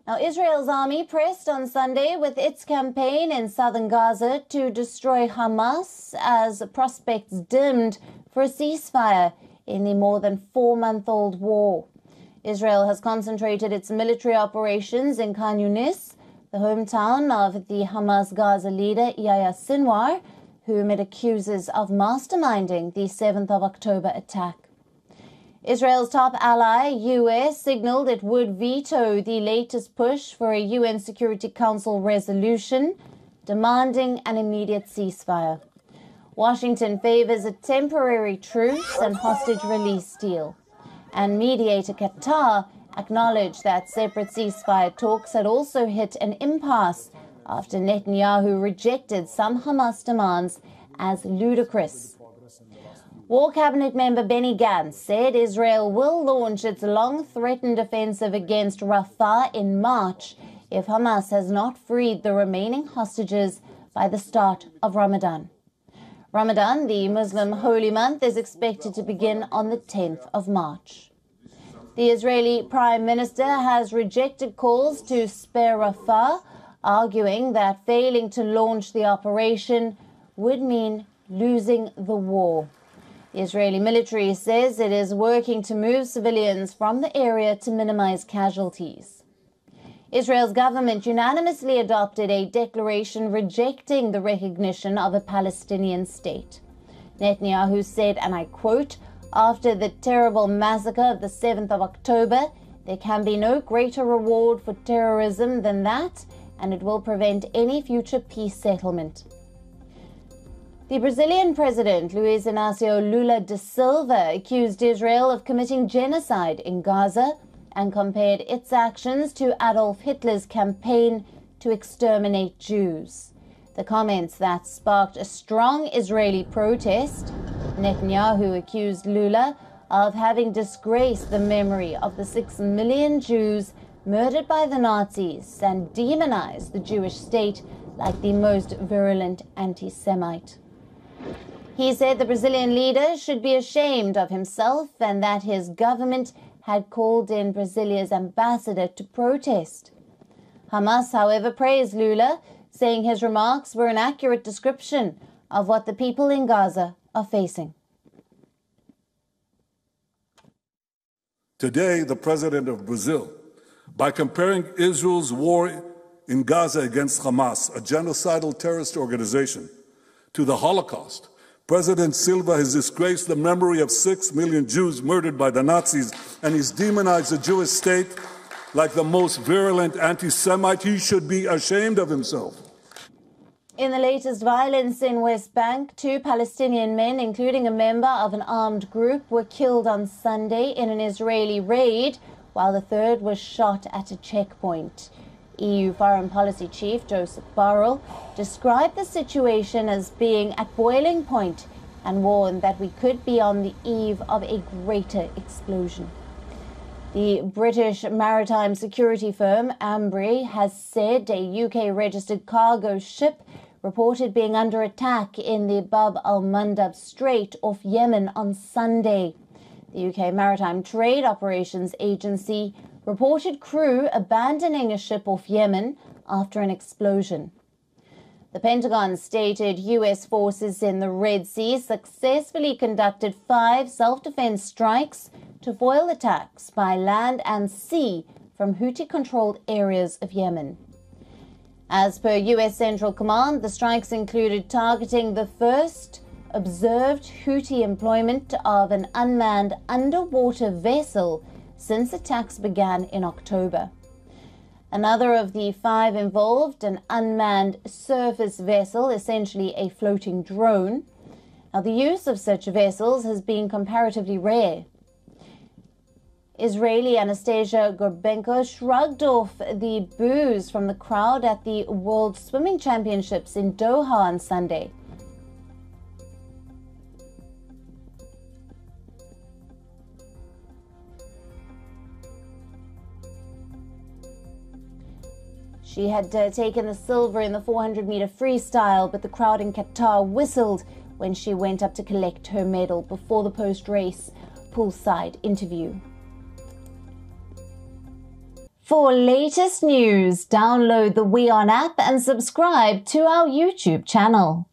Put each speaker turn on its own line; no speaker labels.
Now, Israel's army pressed on Sunday with its campaign in southern Gaza to destroy Hamas as prospects dimmed for a ceasefire in the more than 4-month-old war. Israel has concentrated its military operations in Khan Yunis, the hometown of the Hamas Gaza leader Yahya Sinwar, whom it accuses of masterminding the 7th of October attack. Israel's top ally, US, signaled it would veto the latest push for a UN Security Council resolution demanding an immediate ceasefire. Washington favors a temporary truce and hostage release deal. And mediator Qatar acknowledged that separate ceasefire talks had also hit an impasse after Netanyahu rejected some Hamas demands as ludicrous. War Cabinet member Benny Gantz said Israel will launch its long-threatened offensive against Rafah in March if Hamas has not freed the remaining hostages by the start of Ramadan. Ramadan, the Muslim holy month, is expected to begin on the 10th of March. The Israeli Prime Minister has rejected calls to spare Rafah, arguing that failing to launch the operation would mean losing the war. The Israeli military says it is working to move civilians from the area to minimize casualties. Israel's government unanimously adopted a declaration rejecting the recognition of a Palestinian state. Netanyahu said, and I quote, "After the terrible massacre of the 7th of October, there can be no greater reward for terrorism than that, and it will prevent any future peace settlement." The Brazilian president, Luiz Inácio Lula da Silva, accused Israel of committing genocide in Gaza and compared its actions to Adolf Hitler's campaign to exterminate Jews. The comments that sparked a strong Israeli protest. Netanyahu accused Lula of having disgraced the memory of the 6 million Jews murdered by the Nazis and demonized the Jewish state like the most virulent anti-Semite. He said the Brazilian leader should be ashamed of himself and that his government had called in Brazilia's ambassador to protest. Hamas, however, praised Lula, saying his remarks were an accurate description of what the people in Gaza are facing.
Today, the president of Brazil, by comparing Israel's war in Gaza against Hamas, a genocidal terrorist organization, to the Holocaust, President Silva has disgraced the memory of 6 million Jews murdered by the Nazis, and he's demonized the Jewish state like the most virulent anti-Semite. He should be ashamed of himself.
In the latest violence in West Bank, 2 Palestinian men, including a member of an armed group, were killed on Sunday in an Israeli raid, while the third was shot at a checkpoint. EU Foreign Policy Chief Joseph Borrell described the situation as being at boiling point and warned that we could be on the eve of a greater explosion. The British maritime security firm Ambrey has said a UK-registered cargo ship reported being under attack in the Bab al-Mandab Strait off Yemen on Sunday. The UK Maritime Trade Operations Agency reported crew abandoning a ship off Yemen after an explosion. The Pentagon stated US forces in the Red Sea successfully conducted 5 self-defense strikes to foil attacks by land and sea from Houthi-controlled areas of Yemen. As per US Central Command, the strikes included targeting the first observed Houthi employment of an unmanned underwater vessel since attacks began in October. Another of the 5 involved an unmanned surface vessel, essentially a floating drone. Now, the use of such vessels has been comparatively rare. Israeli Anastasia Gorbenko shrugged off the boos from the crowd at the World Swimming Championships in Doha on Sunday. She had taken the silver in the 400-meter freestyle, but the crowd in Qatar whistled when she went up to collect her medal before the post-race poolside interview. For latest news, download the WION app and subscribe to our YouTube channel.